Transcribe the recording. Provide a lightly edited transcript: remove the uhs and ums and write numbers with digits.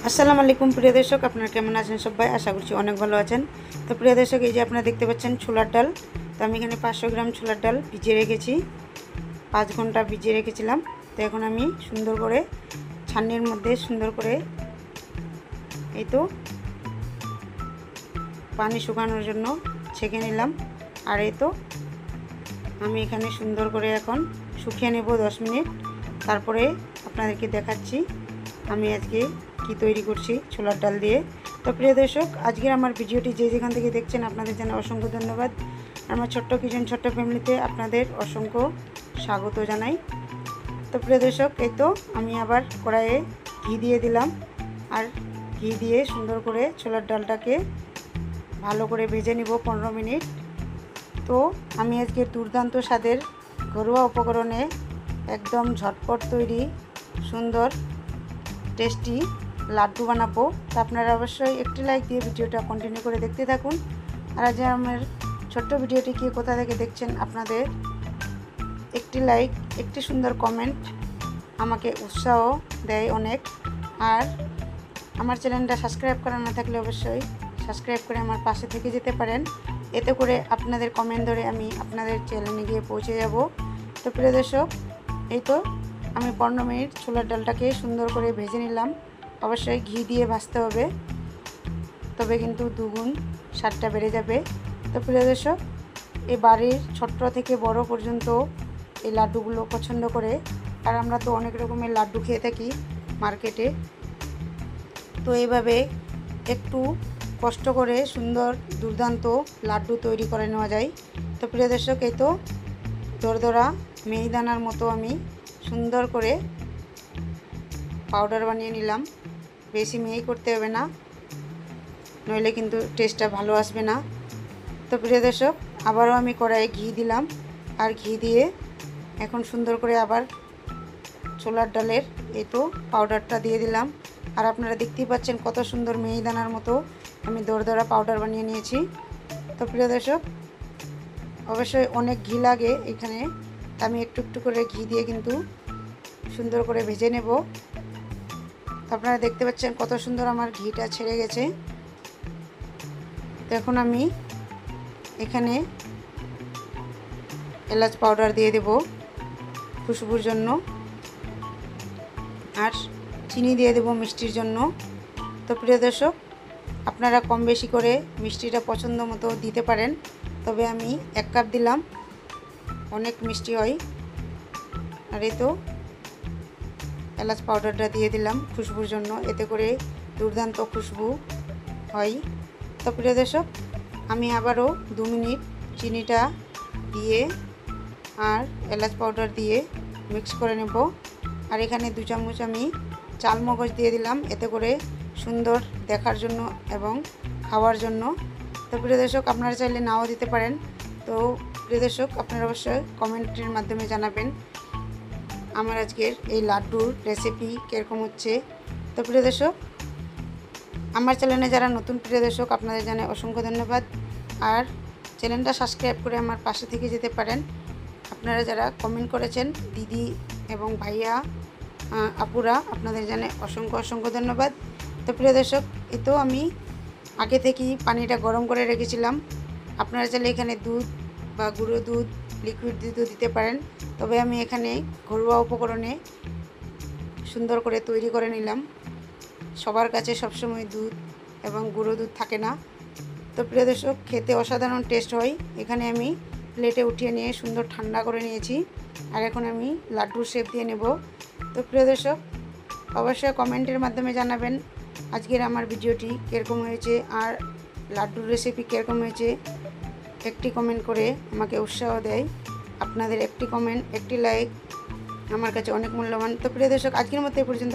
আসসালামু আলাইকুম প্রিয় দর্শক, আপনারা কেমন আছেন সবাই? আশা করছি অনেক ভালো আছেন। তো প্রিয় দর্শক, এই যে আপনারা দেখতে পাচ্ছেন ছোলার ডাল। তো আমি এখানে 500 গ্রাম ছোলার ডাল ভিজিয়ে রেখেছি, 5 ঘন্টা ভিজিয়ে রেখেছিলাম। তো এখন আমি সুন্দর করে ছান্নির মধ্যে সুন্দর করে এই তো পানি শুকানোর জন্য ছেঁকে নিলাম। আর এই তো আমি এখানে সুন্দর করে এখন শুকিয়ে নেব 10 মিনিট। তারপরে আপনাদেরকে দেখাচ্ছি আমি আজকে কি তৈরি করছি ছোলার ডাল দিয়ে। তো প্রিয় দর্শক, আজকের আমার ভিডিওটি যে যেখান থেকে দেখছেন আপনাদের জানাই অসংখ্য ধন্যবাদ। আমার ছোট্ট কিচেন ছোট্ট ফ্যামিলিতে আপনাদের অসংখ্য স্বাগত জানাই। তো প্রিয় দর্শক, এই তো আমি আবার কড়াইয়ে ঘি দিয়ে দিলাম। আর ঘি দিয়ে সুন্দর করে ছোলার ডালটাকে ভালো করে ভেজে নিব 15 মিনিট। তো আমি আজকে দুর্দান্ত স্বাদের ঘরোয়া উপকরণে একদম ঝটপট তৈরি সুন্দর টেস্টি লাড্ডু বানাবো। তো আপনারা অবশ্যই একটি লাইক দিয়ে ভিডিওটা কন্টিনিউ করে দেখতে থাকুন। আর আজ আমার ছোট্ট ভিডিওটি কে কোথা থেকে দেখছেন, আপনাদের একটি লাইক, একটি সুন্দর কমেন্ট আমাকে উৎসাহ দেয় অনেক। আর আমার চ্যানেলটা সাবস্ক্রাইব করা না থাকলে অবশ্যই সাবস্ক্রাইব করে আমার পাশে থেকে যেতে পারেন। এতে করে আপনাদের কমেন্ট ধরে আমি আপনাদের চ্যানেলে গিয়ে পৌঁছে যাব। তো প্রিয় দর্শক, এই তো আমি 15 মিনিট ছোলার ডালটাকে সুন্দর করে ভেজে নিলাম। অবশ্যই ঘি দিয়ে ভাজতে হবে, তবে কিন্তু দুগুণ স্বাদটা বেড়ে যাবে। তো প্রিয় দর্শক, এই বাড়ির ছোট্ট থেকে বড় পর্যন্ত এই লাড্ডুগুলো পছন্দ করে। আর আমরা তো অনেক রকমের লাড্ডু খেয়ে থাকি মার্কেটে। তো এইভাবে একটু কষ্ট করে সুন্দর দুর্দান্ত লাড্ডু তৈরি করে নেওয়া যায়। তো প্রিয় দর্শক, এই তো দরদরা মিহিদানার মতো আমি সুন্দর করে পাউডার বানিয়ে নিলাম। বেশি মিহি করতে হবে না, নইলে কিন্তু টেস্টটা ভালো আসবে না। তো প্রিয় দর্শক, আবারও আমি কড়াইয়ে ঘি দিলাম। আর ঘি দিয়ে এখন সুন্দর করে আবার ছোলার ডালের এই তো পাউডারটা দিয়ে দিলাম। আর আপনারা দেখতেই পাচ্ছেন কত সুন্দর মিহিদানার মতো আমি দরদরা পাউডার বানিয়ে নিয়েছি। তো প্রিয় দর্শক, অবশ্যই অনেক ঘি লাগে এখানে। আমি একটু একটু করে ঘি দিয়ে কিন্তু সুন্দর করে ভেজে নেব। আপনারা দেখতে পাচ্ছেন কত সুন্দর আমার ঘিটা ছেড়ে গেছে। তো এখন আমি এখানে এলাচ পাউডার দিয়ে দেব খুশবুর জন্য, আর চিনি দিয়ে দেব মিষ্টির জন্য। তো প্রিয় দর্শক, আপনারা কম বেশি করে মিষ্টিটা পছন্দ মতো দিতে পারেন, তবে আমি 1 কাপ দিলাম, অনেক মিষ্টি হয়। আর এই তো এলাচ পাউডারটা দিয়ে দিলাম খুশবুর জন্য, এতে করে দুর্দান্ত খুশবু হয়। তো প্রিয় দর্শক, আমি আবারও 2 মিনিট চিনিটা দিয়ে আর এলাচ পাউডার দিয়ে মিক্স করে নেব। আর এখানে 2 চামচ আমি চালমগজ দিয়ে দিলাম, এতে করে সুন্দর দেখার জন্য এবং খাওয়ার জন্য। তো প্রিয় দর্শক, আপনারা চাইলে নাও দিতে পারেন। তো প্রিয় দর্শক, আপনারা অবশ্যই কমেন্টের মাধ্যমে জানাবেন আমার আজকের এই লাড্ডুর রেসিপি কীরকম হচ্ছে। তো প্রিয় দর্শক, আমার চ্যানেলে যারা নতুন প্রিয় দর্শক, আপনাদের জানাই অসংখ্য ধন্যবাদ। আর চ্যানেলটা সাবস্ক্রাইব করে আমার পাশে থেকে যেতে পারেন। আপনারা যারা কমেন্ট করেছেন দিদি এবং ভাইয়া আপুরা, আপনাদের জানাই অসংখ্য অসংখ্য ধন্যবাদ। তো প্রিয় দর্শক, এই তো আমি আগে থেকেই পানিটা গরম করে রেখেছিলাম। আপনারা চাইলে এখানে দুধ বা গুঁড়ো দুধ, লিকুইড দুধও দিতে পারেন, তবে আমি এখানে ঘরোয়া উপকরণে সুন্দর করে তৈরি করে নিলাম। সবার কাছে সবসময় দুধ এবং গুঁড়ো দুধ থাকে না। তো প্রিয় দর্শক, খেতে অসাধারণ টেস্ট হয়। এখানে আমি প্লেটে উঠিয়ে নিয়ে সুন্দর ঠান্ডা করে নিয়েছি। আর এখন আমি লাড্ডুর শেপ দিয়ে নেব। তো প্রিয় দর্শক, অবশ্যই কমেন্টের মাধ্যমে জানাবেন আজকের আমার ভিডিওটি কীরকম হয়েছে আর লাড্ডুর রেসিপি কীরকম হয়েছে। একটি কমেন্ট করে আমাকে উৎসাহ দেয়। আপনাদের একটি কমেন্ট, একটি লাইক আমার কাছে অনেক মূল্যবান। তো প্রিয় দর্শক, আজকের মতো এই পর্যন্ত।